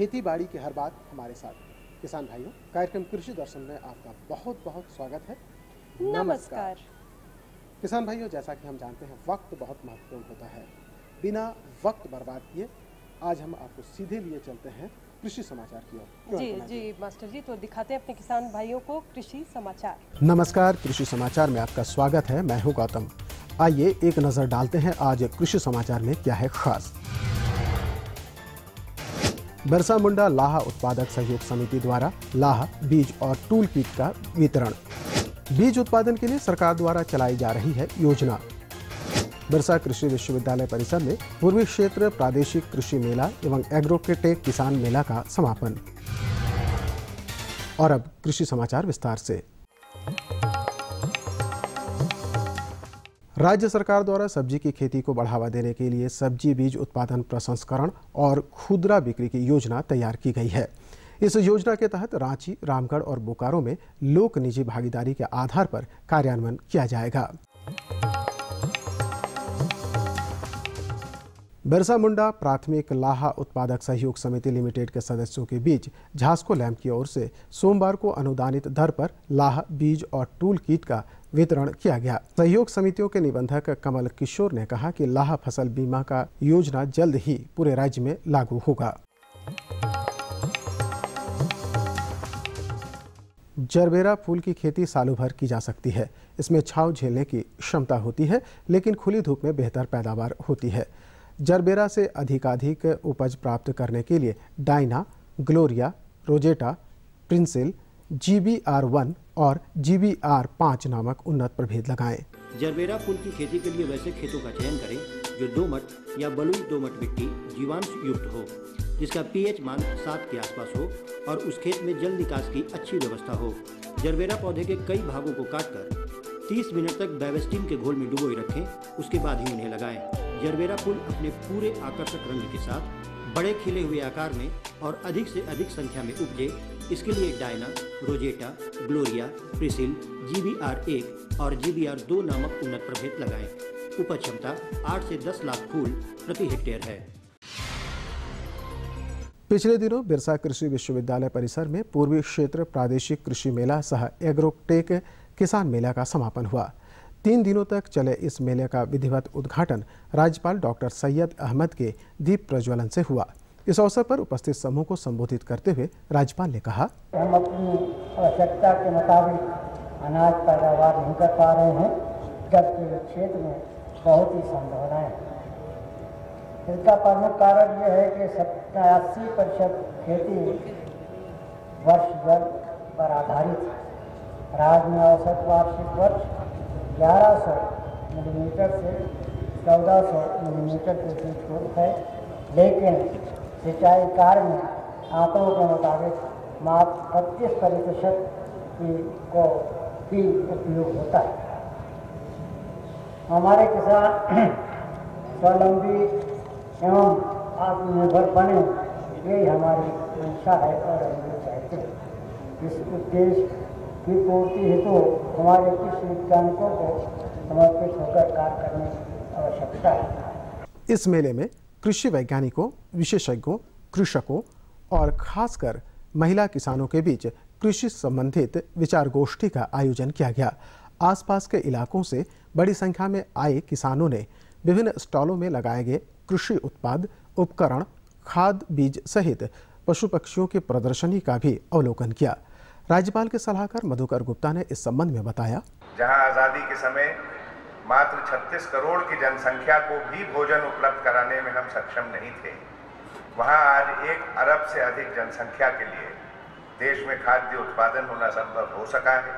खेती बाड़ी की हर बात हमारे साथ। किसान भाइयों, कार्यक्रम कृषि दर्शन में आपका बहुत बहुत स्वागत है। नमस्कार। किसान भाइयों, जैसा कि हम जानते हैं वक्त बहुत महत्वपूर्ण होता है। बिना वक्त बर्बाद किए आज हम आपको सीधे लिए चलते हैं कृषि समाचार की ओर। जी मास्टर जी, तो दिखाते हैं अपने किसान भाइयों को कृषि समाचार। नमस्कार, कृषि समाचार में आपका स्वागत है। मैं हूं गौतम। आइए एक नजर डालते हैं आज कृषि समाचार में क्या है खास। बिरसा मुंडा लाह उत्पादक सहयोग समिति द्वारा लाह बीज और टूल किट का वितरण। बीज उत्पादन के लिए सरकार द्वारा चलाई जा रही है योजना। बिरसा कृषि विश्वविद्यालय परिसर में पूर्वी क्षेत्र प्रादेशिक कृषि मेला एवं एग्रोटेक किसान मेला का समापन। और अब कृषि समाचार विस्तार से। राज्य सरकार द्वारा सब्जी की खेती को बढ़ावा देने के लिए सब्जी बीज उत्पादन प्रसंस्करण और खुदरा बिक्री की योजना तैयार की गई है। इस योजना के तहत रांची, रामगढ़ और बोकारो में लोक निजी भागीदारी के आधार पर कार्यान्वयन किया जाएगा। बिरसा मुंडा प्राथमिक लाह उत्पादक सहयोग समिति लिमिटेड के सदस्यों के बीच झास्को लैंब की ओर से सोमवार को अनुदानित दर पर लाह बीज और टूल किट का वितरण किया गया। सहयोग समितियों के निबंधक कमल किशोर ने कहा कि लाह फसल बीमा का योजना जल्द ही पूरे राज्य में लागू होगा। जरबेरा फूल की खेती सालों भर की जा सकती है। इसमें छांव झेलने की क्षमता होती है, लेकिन खुली धूप में बेहतर पैदावार होती है। जरबेरा से अधिकाधिक उपज प्राप्त करने के लिए डायना, ग्लोरिया, रोजेटा, प्रिंसिल, GBR1 और GBR5 नामक उन्नत प्रभेद लगाएं। जरबेरा फूल की खेती के लिए वैसे खेतों का चयन करें जो दोमट या बलुई दोमट मिट्टी जीवांश युक्त हो, जिसका pH मान 7 के आसपास हो और उस खेत में जल निकास की अच्छी व्यवस्था हो। जरबेरा पौधे के कई भागों को काटकर 30 मिनट तक बैवेस्टीन के घोल में डुबोए रखें, उसके बाद ही उन्हें लगाएं। जरबेरा फूल अपने पूरे आकर्षक रंग के साथ बड़े खिले हुए आकार में और अधिक से अधिक संख्या में उपजे, इसके लिए डायना, रोजेटा, ग्लोरिया, प्रिसिल, GBR1 और GBR2 नामक उन्नत प्रभेद लगाएं। उपज क्षमता 8 से 10 लाख फूल प्रति हेक्टेयर है। पिछले दिनों बिरसा कृषि विश्वविद्यालय परिसर में पूर्वी क्षेत्र प्रादेशिक कृषि मेला सह एग्रोटेक किसान मेला का समापन हुआ। 3 दिनों तक चले इस मेले का विधिवत उद्घाटन राज्यपाल डॉक्टर सैयद अहमद के दीप प्रज्वलन से हुआ। इस अवसर पर उपस्थित समूह को संबोधित करते हुए राज्यपाल ने कहा, हम अपनी आवश्यकता के मुताबिक अनाज पैदावार नहीं कर पा रहे हैं, जबकि क्षेत्र में बहुत ही संभावनाएं हैं। इसका प्रमुख कारण यह है कि 87% खेती वर्ष जल पर आधारित है। राज्य में औसत वार्षिक वर्ष 1100 मिलीमीटर से 1400 मिलीमीटर के बीच होता है, लेकिन सिंचाई कार्य में आंकड़ों के मुताबिक मात्र 25% को ही उपयोग होता है। हमारे किसान स्वावलंबी एवं आत्मनिर्भर बने, यही हमारी मंशा है और हम ये चाहते हैं। इस उद्देश्य की पूर्ति हेतु हमारे कृषि वैज्ञानिकों को समर्पित होकर कार्य करने की आवश्यकता है। इस मेले में कृषि वैज्ञानिकों, विशेषज्ञों, कृषकों और खासकर महिला किसानों के बीच कृषि संबंधित विचार गोष्ठी का आयोजन किया गया। आसपास के इलाकों से बड़ी संख्या में आए किसानों ने विभिन्न स्टॉलों में लगाए गए कृषि उत्पाद, उपकरण, खाद, बीज सहित पशु पक्षियों की प्रदर्शनी का भी अवलोकन किया। राज्यपाल के सलाहकार मधुकर गुप्ता ने इस संबंध में बताया, जहां आज़ादी के समय मात्र 36 करोड़ की जनसंख्या को भी भोजन उपलब्ध कराने में हम सक्षम नहीं थे, वहां आज 1 अरब से अधिक जनसंख्या के लिए देश में खाद्य उत्पादन होना संभव हो सका है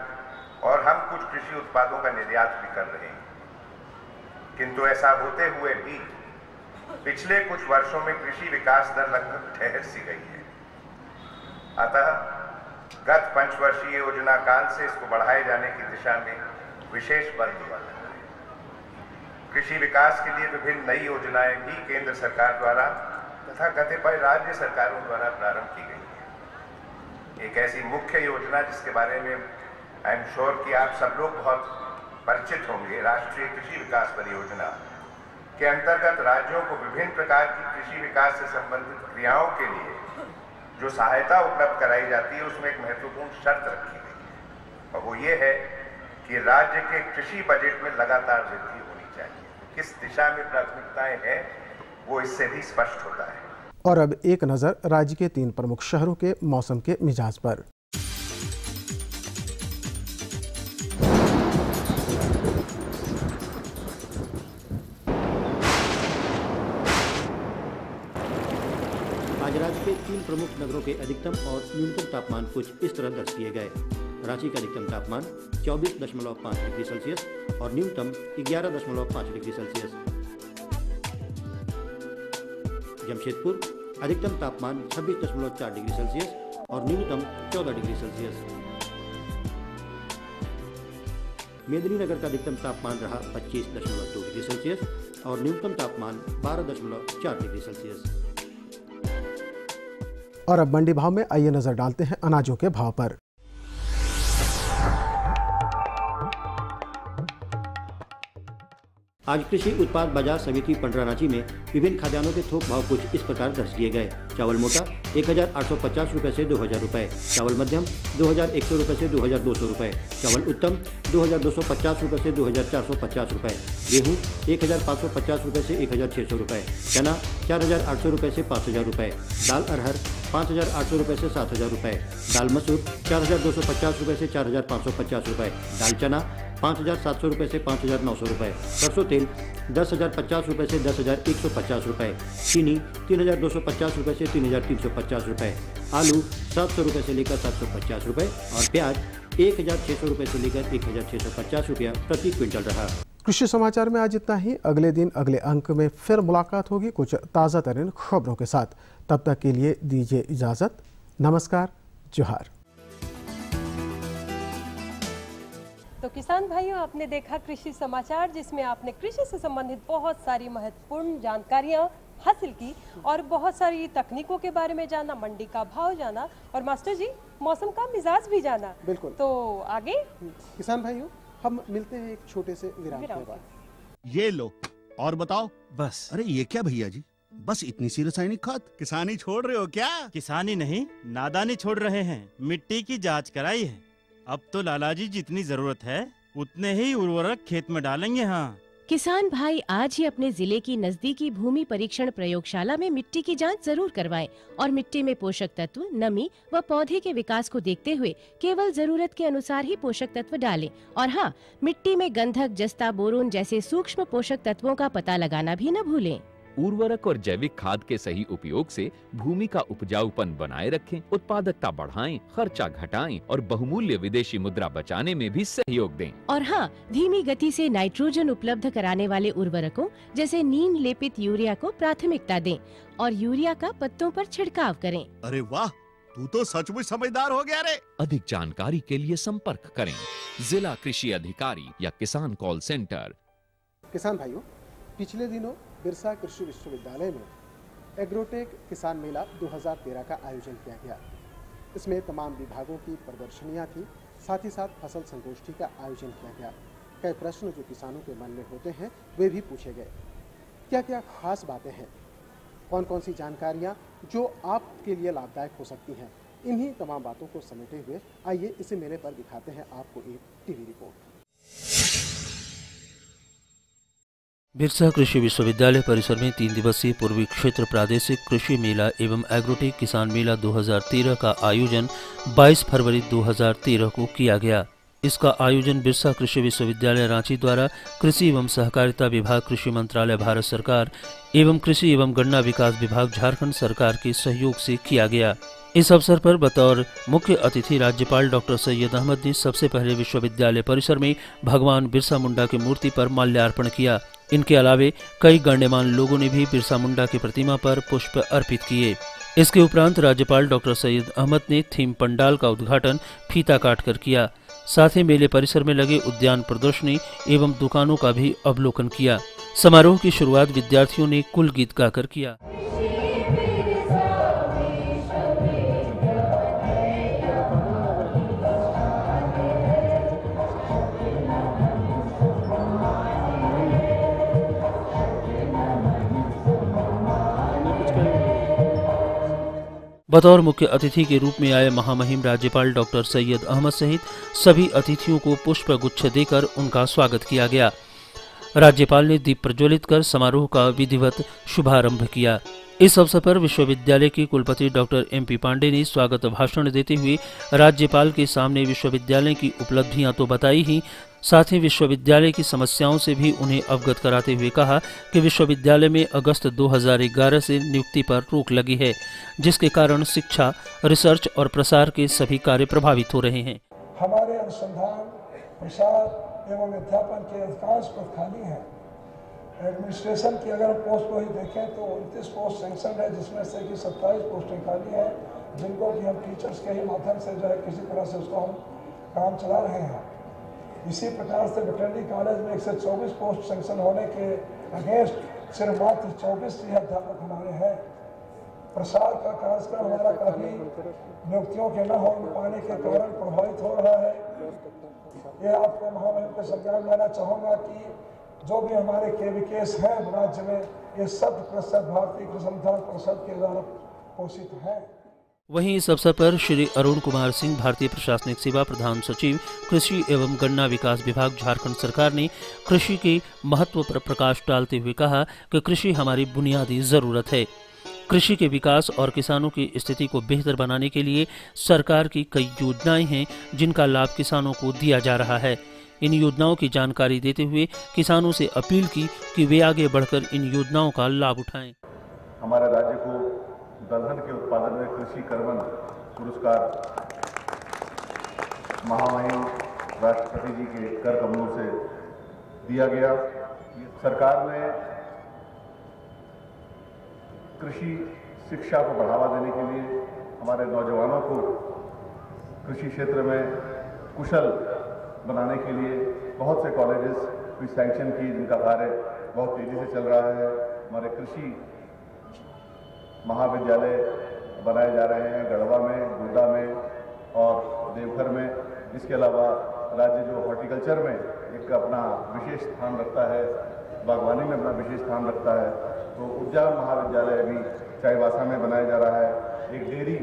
और हम कुछ कृषि उत्पादों का निर्यात भी कर रहे हैं। किंतु ऐसा होते हुए भी पिछले कुछ वर्षों में कृषि विकास दर लगभग ठहर सी गई है। अतः गत 5 वर्षीय योजना काल से इसको बढ़ाए जाने की दिशा में विशेष बल दिया गया है। कृषि विकास के लिए विभिन्न नई योजनाएं भी केंद्र सरकार द्वारा तथा कतिपय राज्य सरकारों द्वारा प्रारंभ की गई है। एक ऐसी मुख्य योजना जिसके बारे में आई एम श्योर कि आप सब लोग बहुत परिचित होंगे, राष्ट्रीय कृषि विकास परियोजना के अंतर्गत राज्यों को विभिन्न प्रकार की कृषि विकास से संबंधित क्रियाओं के लिए जो सहायता उपलब्ध कराई जाती है उसमें एक महत्वपूर्ण शर्त रखी गई है, और वो ये है कि राज्य के कृषि बजट में लगातार वृद्धि होनी चाहिए। किस दिशा में प्राथमिकताएं हैं वो इससे भी स्पष्ट होता है। और अब एक नज़र राज्य के 3 प्रमुख शहरों के मौसम के मिजाज पर। आज राज्य के 3 प्रमुख नगरों के अधिकतम और न्यूनतम तापमान कुछ इस तरह दर्ज किए गए। रांची का अधिकतम तापमान 24.5 डिग्री सेल्सियस और न्यूनतम 11.5 डिग्री सेल्सियस। जमशेदपुर अधिकतम तापमान 26.4 डिग्री सेल्सियस और न्यूनतम 14 डिग्री सेल्सियस। मेदिनीनगर का अधिकतम तापमान रहा 25.2 डिग्री सेल्सियस और न्यूनतम तापमान 12.4 डिग्री सेल्सियस। और अब मंडी भाव में आइए नजर डालते हैं अनाजों के भाव पर। आज कृषि उत्पाद बाजार समिति पंडरा रांची में विभिन्न खाद्यान्नों के थोक भाव कुछ इस प्रकार दर्ज किए गए। चावल मोटा 1850 रुपये से 2000 रुपये, चावल मध्यम 2100 रुपये से 2200 रुपये, चावल उत्तम 2250 रुपये से 2450 रुपये, गेहूँ 1550 रुपये से 1600 रुपये, चना 4800 रुपये से 5000 रुपये, दाल अरहर 5800 रुपये से 7000 रुपये, दाल मसूर 4250 रुपये से 4550 रुपये, दाल चना 5700 रुपये से 5900 रुपये, सरसों तेल 10050 रुपये से 10150 रुपये, चीनी 3250 रुपये से 3350 रुपये, आलू 700 रुपये से लेकर 750 रुपये और प्याज 1600 रुपये से लेकर 1650 रुपया प्रति क्विंटल रहा। कृषि समाचार में आज इतना ही। अगले दिन अगले अंक में फिर मुलाकात होगी कुछ ताज़ा तरीन खबरों के साथ। तब तक के लिए दीजिए इजाज़त। नमस्कार, जोहार। तो किसान भाइयों, आपने देखा कृषि समाचार, जिसमें आपने कृषि से संबंधित बहुत सारी महत्वपूर्ण जानकारियां हासिल की और बहुत सारी तकनीकों के बारे में जाना, मंडी का भाव जाना और मास्टर जी मौसम का मिजाज भी जाना। बिल्कुल। तो आगे किसान भाइयों, हम मिलते हैं एक छोटे से विराम के बाद। ये लो और बताओ। बस। अरे ये क्या भैया जी, बस इतनी सी रासायनिक खाद? किसानी छोड़ रहे हो क्या? किसानी नहीं, नादानी छोड़ रहे हैं। मिट्टी की जांच कराई है। अब तो लालाजी जितनी जरूरत है उतने ही उर्वरक खेत में डालेंगे। हाँ किसान भाई, आज ही अपने जिले की नजदीकी भूमि परीक्षण प्रयोगशाला में मिट्टी की जांच जरूर करवाएं और मिट्टी में पोषक तत्व, नमी व पौधे के विकास को देखते हुए केवल जरूरत के अनुसार ही पोषक तत्व डालें। और हाँ, मिट्टी में गंधक, जस्ता, बोरोन जैसे सूक्ष्म पोषक तत्वों का पता लगाना भी न भूलें। उर्वरक और जैविक खाद के सही उपयोग से भूमि का उपजाऊपन बनाए रखें, उत्पादकता बढ़ाएं, खर्चा घटाएं और बहुमूल्य विदेशी मुद्रा बचाने में भी सहयोग दें। और हाँ, धीमी गति से नाइट्रोजन उपलब्ध कराने वाले उर्वरकों जैसे नीम लेपित यूरिया को प्राथमिकता दें और यूरिया का पत्तों पर छिड़काव करें। अरे वाह, तू तो सचमुच समझदार हो गया रे। अधिक जानकारी के लिए संपर्क करें जिला कृषि अधिकारी या किसान कॉल सेंटर। किसान भाइयों, पिछले दिनों बिरसा कृषि विश्वविद्यालय में एग्रोटेक किसान मेला 2013 का आयोजन किया गया। इसमें तमाम विभागों की प्रदर्शनियां थी, साथ ही साथ फसल संगोष्ठी का आयोजन किया गया। कई प्रश्न जो किसानों के मन में होते हैं वे भी पूछे गए। क्या क्या खास बातें हैं, कौन कौन सी जानकारियां जो आपके लिए लाभदायक हो सकती हैं, इन्हीं तमाम बातों को समेटे हुए आइए इसी मेले पर दिखाते हैं आपको एक टीवी रिपोर्ट। बिरसा कृषि विश्वविद्यालय परिसर में 3 दिवसीय पूर्वी क्षेत्र प्रादेशिक कृषि मेला एवं एग्रोटेक किसान मेला 2013 का आयोजन 22 फरवरी 2013 को किया गया। इसका आयोजन बिरसा कृषि विश्वविद्यालय रांची द्वारा कृषि एवं सहकारिता विभाग, कृषि मंत्रालय भारत सरकार एवं कृषि एवं गन्ना विकास विभाग झारखंड सरकार के सहयोग से किया गया। इस अवसर पर बतौर मुख्य अतिथि राज्यपाल डॉक्टर सैयद अहमद ने सबसे पहले विश्वविद्यालय परिसर में भगवान बिरसा मुंडा की मूर्ति पर माल्यार्पण किया। इनके अलावे कई गण्यमान्य लोगों ने भी बिरसा मुंडा की प्रतिमा पर पुष्प अर्पित किए। इसके उपरांत राज्यपाल डॉक्टर सैयद अहमद ने थीम पंडाल का उद्घाटन फीता काटकर किया। साथ ही मेले परिसर में लगे उद्यान प्रदर्शनी एवं दुकानों का भी अवलोकन किया। समारोह की शुरुआत विद्यार्थियों ने कुल गीत गाकर किया। बतौर मुख्य अतिथि के रूप में आए महामहिम राज्यपाल डॉक्टर सैयद अहमद सहित सभी अतिथियों को पुष्प गुच्छ देकर उनका स्वागत किया गया। राज्यपाल ने दीप प्रज्वलित कर समारोह का विधिवत शुभारंभ किया। इस अवसर पर विश्वविद्यालय के कुलपति डॉक्टर MP पांडे ने स्वागत भाषण देते हुए राज्यपाल के सामने विश्वविद्यालय की उपलब्धियां तो बताई ही, साथ ही विश्वविद्यालय की समस्याओं से भी उन्हें अवगत कराते हुए कहा कि विश्वविद्यालय में अगस्त 2011 से नियुक्ति पर रोक लगी है, जिसके कारण शिक्षा, रिसर्च और प्रसार के सभी कार्य प्रभावित हो रहे हैं। हमारे अनुसंधान, प्रसार एवं अध्यापन के अधिकांश पद खाली हैं। एडमिनिस्ट्रेशन की अगर पोस्ट को ही देखें तो 29 पोस्ट सैंक्शन है, जिसमें से कि 27 पोस्टें खाली हैं, जिनको कि हम टीचर्स के ही माध्यम से जो है किसी तरह से उसको हम काम चला रहे हैं। इसी प्रकार से वेटरनरी कॉलेज में 124 पोस्ट सैंक्शन होने के अगेंस्ट सिर्फ मात्र 24 ही अध्यापक हमारे हैं। प्रसार का कार्यक्रम हमारा काफ़ी नियुक्तियों के न हो पाने के कारण प्रभावित हो रहा है। ये आपको महामहिम को संज्ञान में लाना चाहूँगा कि जो भी हमारे KVKs हैं राज्य में, ये 100% भारतीय कृषि अनुसंधान परिषद के द्वारा पोषित हैं। वहीं इस अवसर पर श्री अरुण कुमार सिंह, भारतीय प्रशासनिक सेवा प्रधान सचिव, कृषि एवं गन्ना विकास विभाग, झारखंड सरकार ने कृषि के महत्व पर प्रकाश डालते हुए कहा कि कृषि हमारी बुनियादी जरूरत है। कृषि के विकास और किसानों की स्थिति को बेहतर बनाने के लिए सरकार की कई योजनाएं हैं, जिनका लाभ किसानों को दिया जा रहा है। इन योजनाओं की जानकारी देते हुए किसानों से अपील की कि वे आगे बढ़कर इन योजनाओं का लाभ उठाएं। हमारे राज्य को दलहन के उत्पादन में कृषि कर्मण पुरस्कार महामहिम राष्ट्रपति जी के कर कमलों से दिया गया। सरकार ने कृषि शिक्षा को बढ़ावा देने के लिए हमारे नौजवानों को कृषि क्षेत्र में कुशल बनाने के लिए बहुत से कॉलेजेस भी सैंक्शन की, जिनका कार्य बहुत तेजी से चल रहा है। हमारे कृषि महाविद्यालय बनाए जा रहे हैं गढ़वा में, गोंडा में और देवघर में। इसके अलावा राज्य जो हॉर्टिकल्चर में एक अपना विशेष स्थान रखता है, बागवानी में अपना विशेष स्थान रखता है, तो उद्यान महाविद्यालय भी चाईबासा में बनाया जा रहा है। एक डेयरी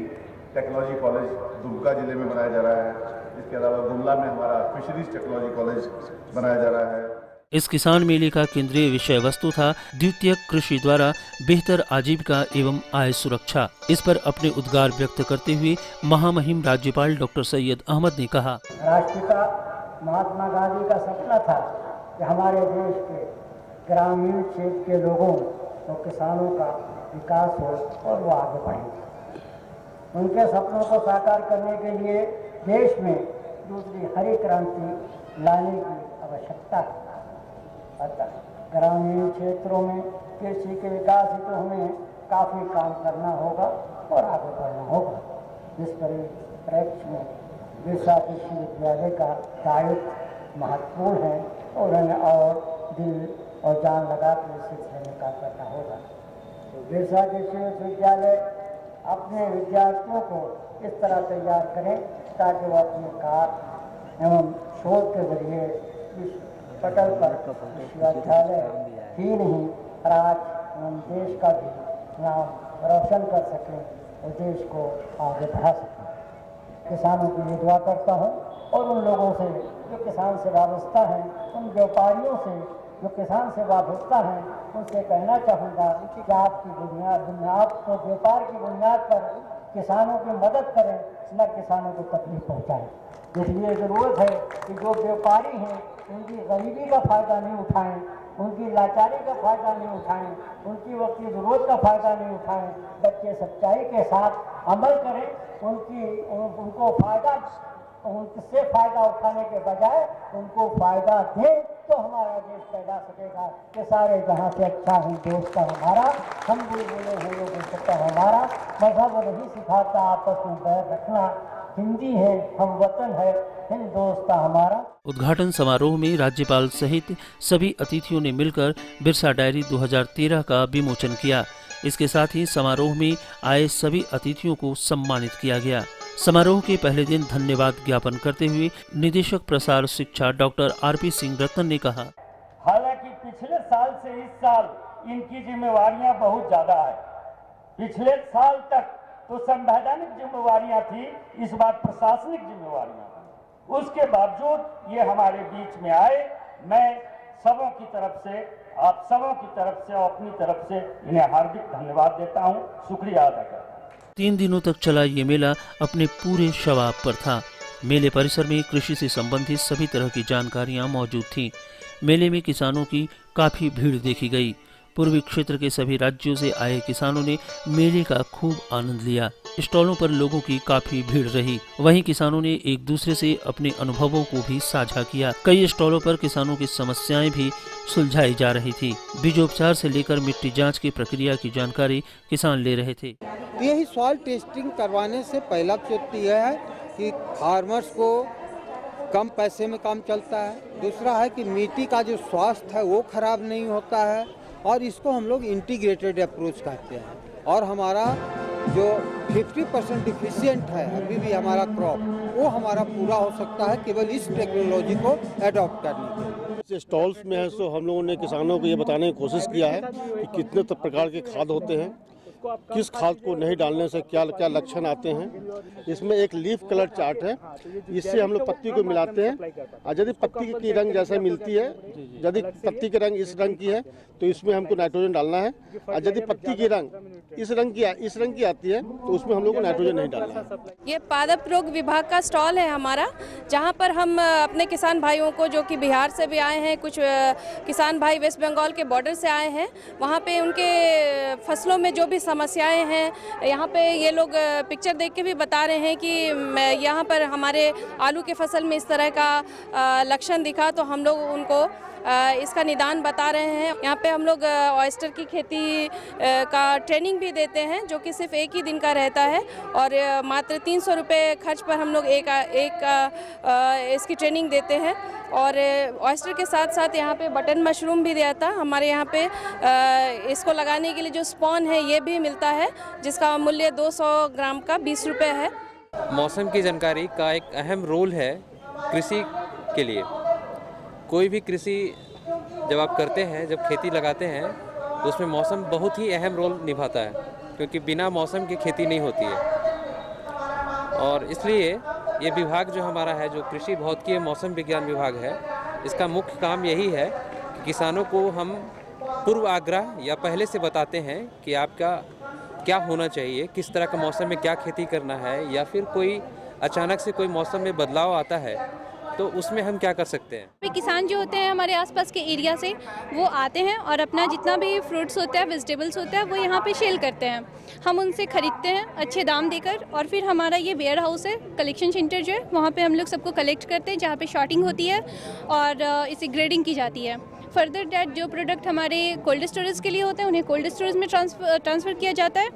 टेक्नोलॉजी कॉलेज दुमका जिले में बनाया जा रहा है। इसके अलावा गुमला में हमारा फिशरीज टेक्नोलॉजी कॉलेज बनाया जा रहा है। इस किसान मेले का केंद्रीय विषय वस्तु था द्वितीयक कृषि द्वारा बेहतर आजीविका एवं आय सुरक्षा। इस पर अपने उद्गार व्यक्त करते हुए महामहिम राज्यपाल डॉक्टर सैयद अहमद ने कहा, राष्ट्रपिता महात्मा गांधी का सपना था कि हमारे देश के ग्रामीण क्षेत्र के लोगों और किसानों का विकास हो और वो आगे बढ़ेंगे। उनके सपनों को साकार करने के लिए देश में दूसरी हरी क्रांति लाने की आवश्यकता है। अतः ग्रामीण क्षेत्रों में कृषि के विकास हेतु तो हमें काफ़ी काम करना होगा और आगे बढ़ना होगा। जिस परिप्रेक्ष्य में बिरसा कृषि विद्यालय का दायित्व महत्वपूर्ण है और उन्हें और दिल और जान लगा कर इस सिलसिले में काम करना होगा। तो बिरसा कृषि विश्वविद्यालय अपने विद्यार्थियों को इस तरह तैयार करें ताकि वो अपने कार्य एवं शोध के जरिए इस पटल पर विश्वविद्यालय ही नहीं राज्य एवं देश का भी नाम रोशन कर सकें और देश को आगे बढ़ा सकें। किसानों के लिए दुआ करता हूँ और उन लोगों से जो किसान से वाबस्ता हैं, उन व्यापारियों से जो किसान से वाबस्ता हैं, उनसे कहना चाहूँगा कि आपकी बुनियाद को व्यापार की बुनियाद पर किसानों की मदद करें, न किसानों को तकलीफ पहुँचाएं। इसलिए ज़रूरत है कि जो व्यापारी हैं उनकी गरीबी का फ़ायदा नहीं उठाएं, उनकी लाचारी का फ़ायदा नहीं उठाएं, उनकी वक्ती ज़रूरत का फ़ायदा नहीं उठाएं, बल्कि सच्चाई के साथ अमल करें। उनको उनसे फ़ायदा उठाने के बजाय उनको फ़ायदा दें तो हमारा देश पैदा सकेगा कि सारे जहाँ से अच्छा हिंदुस्ता हमारा, हम भी बोले हैं लोगों से हमारा। मजहब नहीं सिखाता आपस में बैर रखना, हिंदी है हम वतन है हिंदुस्ता हमारा। उद्घाटन समारोह में राज्यपाल सहित सभी अतिथियों ने मिलकर बिरसा डायरी 2013 का विमोचन किया। इसके साथ ही समारोह में आए सभी अतिथियों को सम्मानित किया गया। समारोह के पहले दिन धन्यवाद ज्ञापन करते हुए निदेशक प्रसार शिक्षा डॉक्टर RP सिंह रतन ने कहा, हालांकि पिछले साल से इस साल इनकी जिम्मेवारियां बहुत ज्यादा है। पिछले साल तक तो संवैधानिक जिम्मेवारियां थी, इस बार प्रशासनिक जिम्मेवारियां। उसके बावजूद ये हमारे बीच में आए। मैं सबों की तरफ से, आप सबों की तरफ से और अपनी तरफ से इन्हें हार्दिक धन्यवाद देता हूं, शुक्रिया अदा करता हूं। 3 दिनों तक चला ये मेला अपने पूरे शबाब पर था। मेले परिसर में कृषि से संबंधित सभी तरह की जानकारियां मौजूद थीं। मेले में किसानों की काफी भीड़ देखी गई। पूर्वी क्षेत्र के सभी राज्यों से आए किसानों ने मेले का खूब आनंद लिया। स्टॉलों पर लोगों की काफी भीड़ रही। वहीं किसानों ने एक दूसरे से अपने अनुभवों को भी साझा किया। कई स्टॉलों पर किसानों की समस्याएं भी सुलझाई जा रही थी। बीजोपचार से लेकर मिट्टी जांच की प्रक्रिया की जानकारी किसान ले रहे थे। यही सॉइल टेस्टिंग करवाने से पहला तो यह है कि फार्मर्स को कम पैसे में काम चलता है। दूसरा है कि मिट्टी का जो स्वास्थ्य है वो खराब नहीं होता है, और इसको हम लोग इंटीग्रेटेड अप्रोच कहते हैं। और हमारा जो 50% डिफिशिएंट है अभी भी हमारा क्रॉप, वो हमारा पूरा हो सकता है केवल इस टेक्नोलॉजी को एडॉप्ट करने के लिए। स्टॉल्स में है सो हम लोगों ने किसानों को ये बताने की कोशिश किया है कि कितने प्रकार के खाद होते हैं, किस खाद को नहीं डालने से क्या क्या लक्षण आते हैं। इसमें एक लीफ कलर चार्ट है, इससे हम लोग पत्ती को मिलाते हैं, और यदि पत्ती की रंग जैसा मिलती है, यदि पत्ती की रंग इस रंग की है तो इसमें हमको नाइट्रोजन डालना है, और यदि पत्ती की रंग इस रंग की आती है तो उसमें हम लोग को नाइट्रोजन नहीं डालना है। ये पादप रोग विभाग का स्टॉल है हमारा, जहाँ पर हम अपने किसान भाइयों को, जो कि बिहार से भी आए हैं, कुछ किसान भाई वेस्ट बंगाल के बॉर्डर से आए हैं, वहाँ पे उनके फसलों में जो भी समस्याएं हैं, यहाँ पे ये लोग पिक्चर देख के भी बता रहे हैं कि यहाँ पर हमारे आलू के फसल में इस तरह का लक्षण दिखा, तो हम लोग उनको इसका निदान बता रहे हैं। यहाँ पे हम लोग ऑयस्टर की खेती का ट्रेनिंग भी देते हैं, जो कि सिर्फ एक ही दिन का रहता है, और मात्र 300 रुपये खर्च पर हम लोग एक इसकी ट्रेनिंग देते हैं। और ऑयस्टर के साथ साथ यहाँ पे बटन मशरूम भी दिया था हमारे यहाँ पे। इसको लगाने के लिए जो स्पॉन है ये भी मिलता है, जिसका मूल्य 200 ग्राम का 20 रुपये है। मौसम की जानकारी का एक अहम रोल है कृषि के लिए। कोई भी कृषि जब आप करते हैं, जब खेती लगाते हैं, तो उसमें मौसम बहुत ही अहम रोल निभाता है, क्योंकि बिना मौसम की खेती नहीं होती है। और इसलिए ये विभाग जो हमारा है, जो कृषि भौतिकी मौसम विज्ञान विभाग है, इसका मुख्य काम यही है कि किसानों को हम पूर्व आग्रह या पहले से बताते हैं कि आपका क्या होना चाहिए, किस तरह का मौसम में क्या खेती करना है, या फिर कोई अचानक से कोई मौसम में बदलाव आता है तो उसमें हम क्या कर सकते हैं। किसान जो होते हैं हमारे आसपास के एरिया से, वो आते हैं और अपना जितना भी फ्रूट्स होता है, वेजिटेबल्स होता है, वो यहाँ पे सेल करते हैं। हम उनसे खरीदते हैं अच्छे दाम देकर, और फिर हमारा ये वेयर हाउस है, कलेक्शन सेंटर जो है, वहाँ पे हम लोग सबको कलेक्ट करते हैं, जहाँ पे शॉर्टिंग होती है और इसे ग्रेडिंग की जाती है। फर्दर डैट जो प्रोडक्ट हमारे कोल्ड स्टोरेज के लिए होते हैं, उन्हें कोल्ड स्टोरेज में ट्रांसफ़र किया जाता है,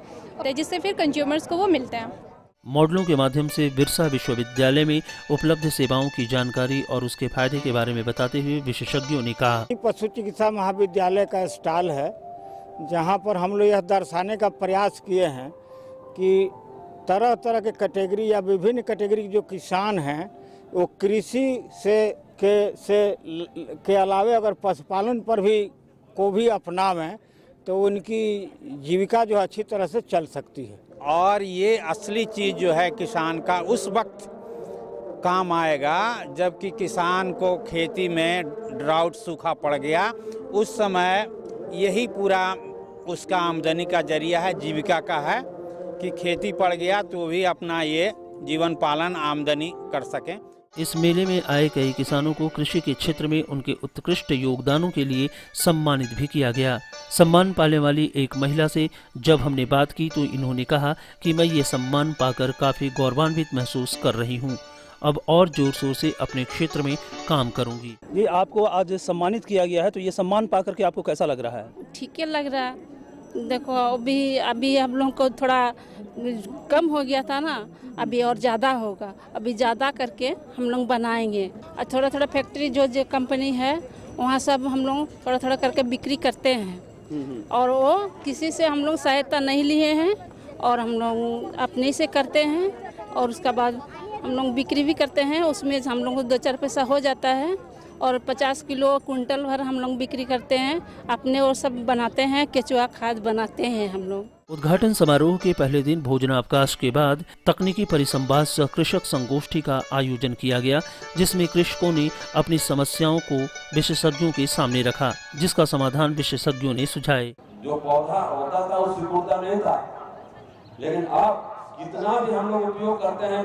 जिससे फिर कंज्यूमर्स को वो मिलते हैं। मॉडलों के माध्यम से बिरसा विश्वविद्यालय में उपलब्ध सेवाओं की जानकारी और उसके फायदे के बारे में बताते हुए विशेषज्ञों ने कहा, पशु चिकित्सा महाविद्यालय का स्टॉल है, जहां पर हम लोग यह दर्शाने का प्रयास किए हैं कि तरह तरह के कैटेगरी या विभिन्न कैटेगरी के जो किसान हैं, वो कृषि के अलावे अगर पशुपालन पर भी को भी अपनावें तो उनकी जीविका जो अच्छी तरह से चल सकती है। और ये असली चीज़ जो है किसान का उस वक्त काम आएगा जबकि किसान को खेती में ड्राउट सूखा पड़ गया, उस समय यही पूरा उसका आमदनी का जरिया है, जीविका का है कि खेती पड़ गया तो भी अपना ये जीवन पालन आमदनी कर सकें। इस मेले में आए कई किसानों को कृषि के क्षेत्र में उनके उत्कृष्ट योगदानों के लिए सम्मानित भी किया गया। सम्मान पाने वाली एक महिला से जब हमने बात की तो इन्होंने कहा कि मैं ये सम्मान पाकर काफी गौरवान्वित महसूस कर रही हूँ। अब और जोर शोर से अपने क्षेत्र में काम करूँगी। जी, आपको आज सम्मानित किया गया है, तो ये सम्मान पाकर के आपको कैसा लग रहा है? ठीक लग रहा है। देखो अभी हम लोग को थोड़ा कम हो गया था ना, अभी और ज़्यादा होगा। अभी ज़्यादा करके हम लोग बनाएंगे, और थोड़ा थोड़ा फैक्ट्री जो कंपनी है वहाँ सब हम लोग थोड़ा थोड़ा करके बिक्री करते हैं, और वो किसी से हम लोग सहायता नहीं लिए हैं, और हम लोग अपने से करते हैं, और उसके बाद हम लोग बिक्री भी करते हैं। उसमें हम लोग को 2-4 पैसा हो जाता है, और 50 किलो कुंटल भर हम लोग बिक्री करते हैं अपने, और सब बनाते हैं, केचुआ खाद बनाते हैं हम लोग। उद्घाटन समारोह के पहले दिन भोजनावकाश के बाद तकनीकी परिसंवाद सह कृषक संगोष्ठी का आयोजन किया गया, जिसमें कृषकों ने अपनी समस्याओं को विशेषज्ञों के सामने रखा, जिसका समाधान विशेषज्ञों ने सुझाए। जो पौधा होता था वो सिकुड़ता नहीं था, लेकिन अब कितना भी हम लोग उपयोग करते हैं,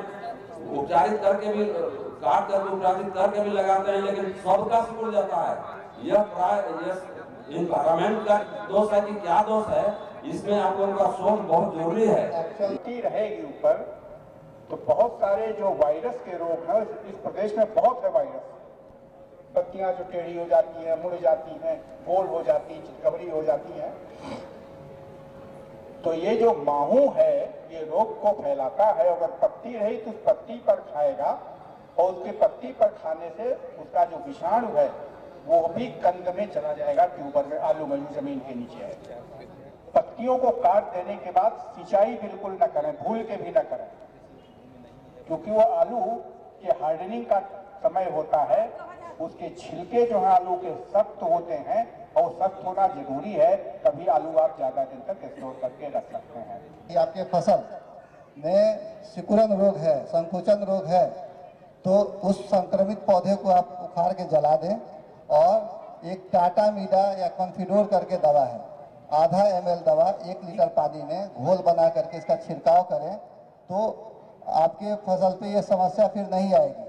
उपचारित करके भी काट करके उपचारित करके भी लगाते हैं, लेकिन सबका सिकुड़ जाता है। यह प्राय इन्वायरमेंट का दोष है कि क्या दोष है, इसमें आप लोगों का शोध बहुत जरूरी है। एक्टिविटी रहेगी ऊपर तो बहुत सारे जो वायरस के रोग हैं इस प्रदेश में बहुत है वायरस। पत्तियां जो टेढ़ी हो जाती हैं, मुड़ जाती हैं, गोल हो जाती, चितकबरी हो जाती है, तो ये जो माहू है ये रोग को फैलाता है। अगर पत्ती रही तो उस पत्ती पर खाएगा और उसके पत्ती पर खाने से उसका जो विषाणु है वो भी कंद में चला जाएगा, ट्यूबर में, आलू में जमीन के नीचे है। पत्तियों को काट देने के बाद सिंचाई बिल्कुल न करें, भूल के भी न करें, क्योंकि वो आलू के हार्डनिंग का समय होता है। उसके छिलके जो है आलू के सख्त होते हैं और सख्त होना जरूरी है, तभी आलू आप ज्यादा दिन तक स्टोर करके रख सकते हैं। कि आपके फसल में सिकुड़न रोग है, संकुचन रोग है, तो उस संक्रमित पौधे को आप उखाड़ के जला दें और एक टाटा मीडा या कॉन्फिडोर करके दवा है, आधा ml दवा 1 लीटर पानी में घोल बना करके इसका छिड़काव करें तो आपके फसल पे ये समस्या फिर नहीं आएगी।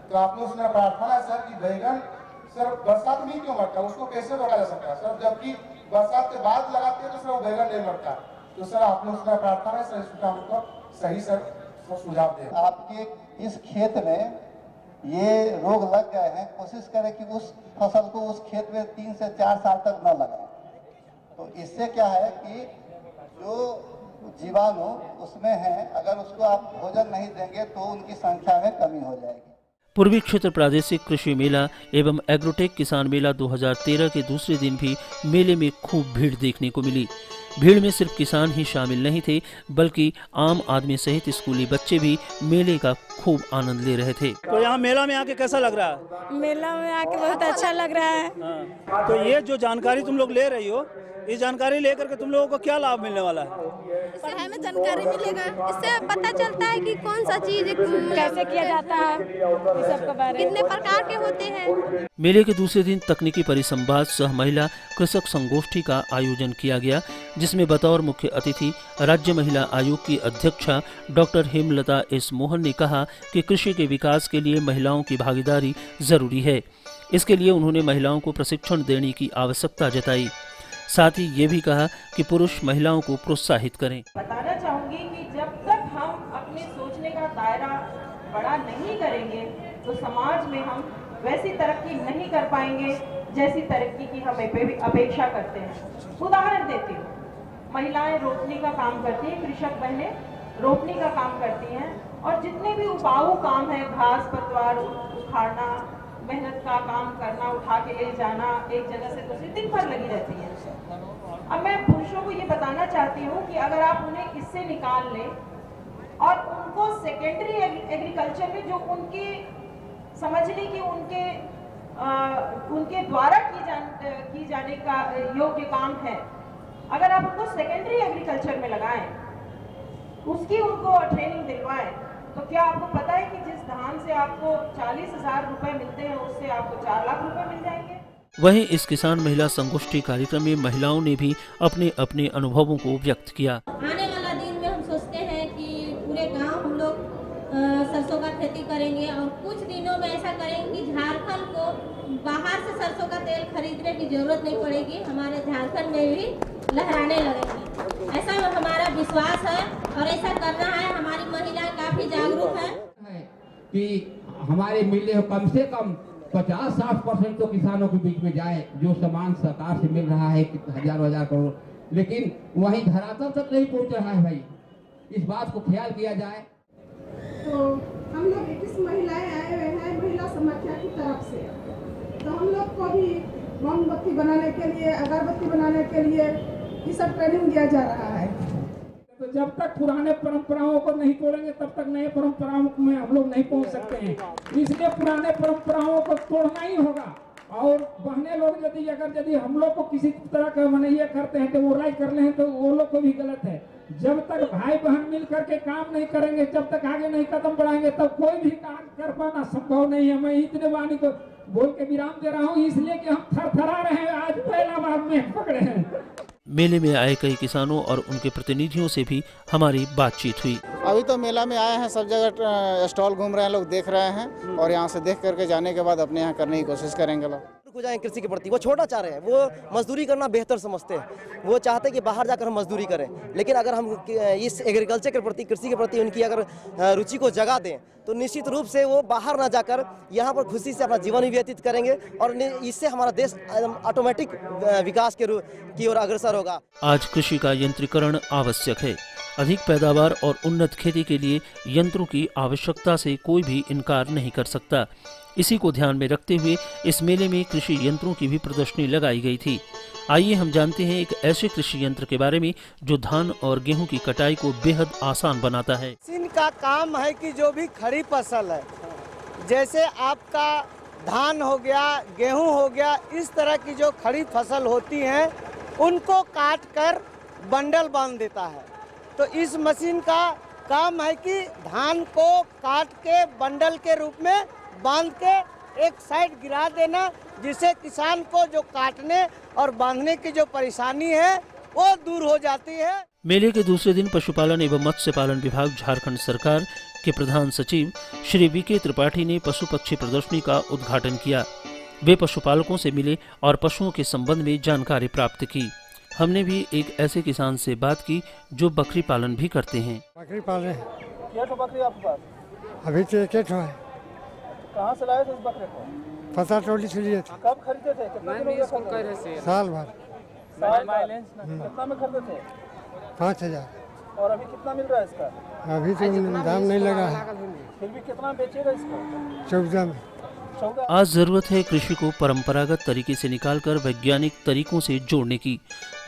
तो आप लोग से प्रार्थना है सर कि बैगन सर बरसात में क्यों मरता है, उसको कैसे रोका जा सकता है सर, जबकि बरसात के बाद लगाते हैं तो सर वो बैगन नहीं मरता। तो सर आप लोग से प्रार्थना है सर इसका मतलब सही सर सुझाव दें। आपके इस खेत में ये रोग लग गए हैं, कोशिश करें कि उस फसल को उस खेत में 3 से 4 साल तक न लगाएं। तो इससे क्या है कि जो जीवाणु उसमें है, अगर उसको आप भोजन नहीं देंगे तो उनकी संख्या में कमी हो जाएगी। पूर्वी क्षेत्र प्रादेशिक कृषि मेला एवं एग्रोटेक किसान मेला 2013 के दूसरे दिन भी मेले में खूब भीड़ देखने को मिली। भीड़ में सिर्फ किसान ही शामिल नहीं थे, बल्कि आम आदमी सहित स्कूली बच्चे भी मेले का खूब आनंद ले रहे थे। तो यहाँ मेला में आके कैसा लग रहा है? मेला में आके बहुत अच्छा लग रहा है। तो ये जो जानकारी तुम लोग ले रही हो, इस जानकारी लेकर के तुम लोगों को क्या लाभ मिलने वाला है? इससे हमें जानकारी मिलेगा, इससे पता चलता है कि कौन सा चीज कैसे किया जाता है, इस सब के बारे में, कितने प्रकार के होते हैं। मेले के दूसरे दिन तकनीकी परिसंवाद सह महिला कृषक संगोष्ठी का आयोजन किया गया, जिसमें बतौर मुख्य अतिथि राज्य महिला आयोग की अध्यक्षा डॉक्टर हेमलता एस मोहन ने कहा कि कृषि के विकास के लिए महिलाओं की भागीदारी जरूरी है। इसके लिए उन्होंने महिलाओं को प्रशिक्षण देने की आवश्यकता जताई। साथ ही ये भी कहा कि पुरुष महिलाओं को प्रोत्साहित करें। बताना चाहूंगी कि जब तक हम अपने सोचने का दायरा बड़ा नहीं करेंगे तो समाज में हम वैसी तरक्की नहीं कर पाएंगे जैसी तरक्की की हम अपेक्षा करते हैं। उदाहरण देती हूँ, महिलाएं रोपनी का काम करती हैं, कृषक बहनें रोपनी का काम करती हैं, और जितने भी उपाऊ काम है, घास पतवार उखाड़ना, मेहनत का काम करना, उठा के ले जाना एक जगह से दूसरी, दिन भर लगी रहती है। अब मैं पुरुषों को ये बताना चाहती हूँ कि अगर आप उन्हें इससे निकाल लें और उनको सेकेंडरी एग्रीकल्चर में जो उनकी समझने की उनके द्वारा की जाने का योग्य काम है, अगर आप उनको सेकेंडरी एग्रीकल्चर में लगाएं, उसकी उनको ट्रेनिंग दिलवाएं, तो क्या आपको पता है कि जिस धान से आपको 40,000 रुपए मिलते हैं उससे आपको 4 लाख रुपए मिल जाएंगे। वहीं इस किसान महिला संगोष्ठी कार्यक्रम में महिलाओं ने भी अपने अपने अनुभवों को व्यक्त किया। आने वाला दिन में हम सोचते हैं कि पूरे गांव हम लोग सरसों का खेती करेंगे और कुछ दिनों में ऐसा करेंगे कि झारखंड को बाहर से सरसों का तेल खरीदने की जरूरत नहीं पड़ेगी, हमारे झारखंड में भी लहराने लगेंगी। ऐसा हमारा विश्वास है और ऐसा करना है। हमारी महिलाएं काफी जागरूक है कि हमारे मिले कम से कम 50-60% तो किसानों के बीच में जाए, जो सामान सरकार से मिल रहा है हजार करोड़, लेकिन वहीं धरातल तक नहीं पहुंच रहा है। भाई इस बात को ख्याल किया जाए। तो हम लोग 21 महिलाएं आए हुए हैं महिला समाख्या की तरफ से, तो हम लोग को भी मोमबत्ती बनाने के लिए, अगरबत्ती बनाने के लिए ये सब ट्रेनिंग दिया जा रहा है। तो जब तक पुराने परंपराओं को नहीं तोड़ेंगे तब तक नए परंपराओं में हम लोग नहीं पहुंच सकते हैं। इसलिए पुराने परंपराओं को तोड़ना ही होगा और बहने लोग यदि हम लोग को किसी तरह का माने ये करते हैं तो वो राय कर ले तो वो लोग को भी गलत है। जब तक भाई बहन मिल करके काम नहीं करेंगे, जब तक आगे नहीं कदम बढ़ाएंगे, तब कोई भी काम कर पाना संभव नहीं है। मैं इतने वाणी को बोल के विराम दे रहा हूँ, इसलिए कि हम थरथरा रहे हैं, आज पहला बार में पकड़े हैं। मेले में आए कई किसानों और उनके प्रतिनिधियों से भी हमारी बातचीत हुई। अभी तो मेला में आए हैं, सब जगह स्टॉल घूम रहे हैं, लोग देख रहे हैं और यहाँ से देख करके जाने के बाद अपने यहाँ करने की कोशिश करेंगे लोग। को जाएं कृषि के प्रति, वो छोटा चाह रहे हैं, वो मजदूरी करना बेहतर समझते हैं, वो चाहते हैं कि बाहर जाकर हम मजदूरी करें। लेकिन अगर हम इस एग्रीकल्चर के प्रति, कृषि के प्रति उनकी अगर रुचि को जगा दें तो निश्चित रूप से वो बाहर ना जाकर यहाँ पर खुशी से अपना जीवन व्यतीत करेंगे और इससे हमारा देश ऑटोमेटिक विकास की ओर अग्रसर होगा। आज कृषि का यंत्रीकरण आवश्यक है। अधिक पैदावार और उन्नत खेती के लिए यंत्रों की आवश्यकता से कोई भी इनकार नहीं कर सकता। इसी को ध्यान में रखते हुए इस मेले में कृषि यंत्रों की भी प्रदर्शनी लगाई गई थी। आइए हम जानते हैं एक ऐसे कृषि यंत्र के बारे में जो धान और गेहूं की कटाई को बेहद आसान बनाता है। इनका काम है कि जो भी खड़ी फसल है, जैसे आपका धान हो गया, गेहूं हो गया, इस तरह की जो खड़ी फसल होती है उनको काट कर बंडल बांध देता है। तो इस मशीन का काम है कि धान को काट के बंडल के रूप में बांध के एक साइड गिरा देना, जिससे किसान को जो काटने और बांधने की जो परेशानी है वो दूर हो जाती है। मेले के दूसरे दिन पशुपालन एवं मत्स्य पालन विभाग झारखंड सरकार के प्रधान सचिव श्री वीके त्रिपाठी ने पशु पक्षी प्रदर्शनी का उद्घाटन किया। वे पशुपालकों से मिले और पशुओं के संबंध में जानकारी प्राप्त की। हमने भी एक ऐसे किसान से बात की जो बकरी पालन भी करते हैं। बकरी पाले क्या तो बकरी आपके पास? अभी तो एक है। कहाँ से लाए थे इस बकरे को? पता टोली से लिए थे। कब खरीदे थे? कितना किलो का खरीदे थे? साल भर। कितना में खरीदे थे? 5000। और अभी कितना मिल रहा है इसका? अभी तो दाम नहीं लगा है। फिर भी कितना बेचेगा इसको? 14 में। आज जरूरत है कृषि को परंपरागत तरीके से निकालकर वैज्ञानिक तरीकों से जोड़ने की,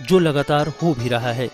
जो लगातार हो भी रहा है।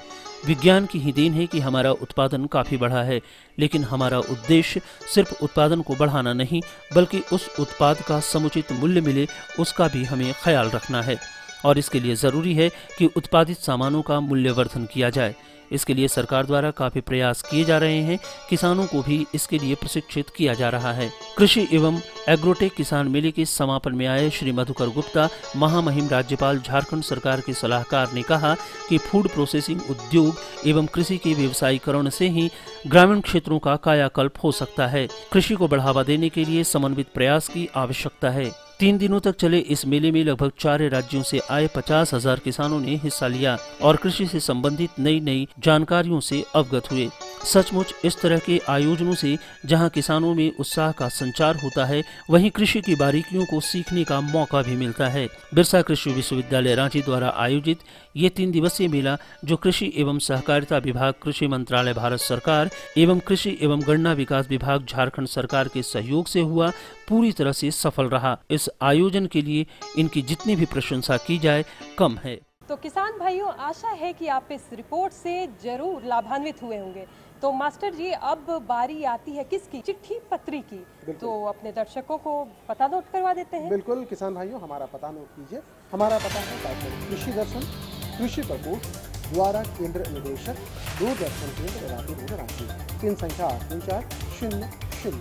विज्ञान की ही देन है कि हमारा उत्पादन काफी बढ़ा है, लेकिन हमारा उद्देश्य सिर्फ उत्पादन को बढ़ाना नहीं, बल्कि उस उत्पाद का समुचित मूल्य मिले उसका भी हमें ख्याल रखना है। और इसके लिए जरूरी है कि उत्पादित सामानों का मूल्यवर्धन किया जाए। इसके लिए सरकार द्वारा काफी प्रयास किए जा रहे हैं। किसानों को भी इसके लिए प्रशिक्षित किया जा रहा है। कृषि एवं एग्रोटेक किसान मेले के समापन में आए श्री मधुकर गुप्ता, महामहिम राज्यपाल झारखंड सरकार के सलाहकार, ने कहा कि फूड प्रोसेसिंग उद्योग एवं कृषि के व्यवसायीकरण से ही ग्रामीण क्षेत्रों का कायाकल्प हो सकता है। कृषि को बढ़ावा देने के लिए समन्वित प्रयास की आवश्यकता है। 3 दिनों तक चले इस मेले में लगभग 4 राज्यों से आए 50,000 किसानों ने हिस्सा लिया और कृषि से संबंधित नई जानकारियों से अवगत हुए। सचमुच इस तरह के आयोजनों से जहां किसानों में उत्साह का संचार होता है, वहीं कृषि की बारीकियों को सीखने का मौका भी मिलता है। बिरसा कृषि विश्वविद्यालय रांची द्वारा आयोजित ये 3 दिवसीय मेला, जो कृषि एवं सहकारिता विभाग, कृषि मंत्रालय भारत सरकार एवं कृषि एवं गन्ना विकास विभाग झारखंड सरकार के सहयोग से हुआ, पूरी तरह से सफल रहा। इस आयोजन के लिए इनकी जितनी भी प्रशंसा की जाए कम है। तो किसान भाइयों, आशा है कि आप इस रिपोर्ट से जरूर लाभान्वित हुए होंगे। तो मास्टर जी, अब बारी आती है किसकी? चिट्ठी पत्री की। तो अपने दर्शकों को पता नोट करवा देते हैं। बिल्कुल किसान भाइयों, हमारा पता नोट कीजिए। हमारा पता है डॉक्टर कृषि दर्शन, कृषि प्रकोष्ठ द्वारा केंद्र निदेशक, दूरदर्शन केंद्र रांची रोड, रांची, 3 संख्या 83400।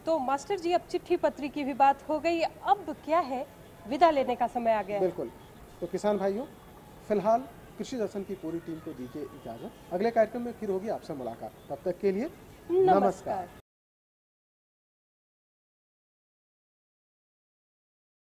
तो मास्टर जी, अब चिट्ठी पत्री की भी बात हो गई, अब क्या है, विदा लेने का समय आ गया। बिल्कुल। तो किसान भाइयों, फिलहाल कृषि दर्शन की पूरी टीम को दीजिए इजाजत। अगले कार्यक्रम में फिर होगी आपसे मुलाकात। तब तक के लिए नमस्कार।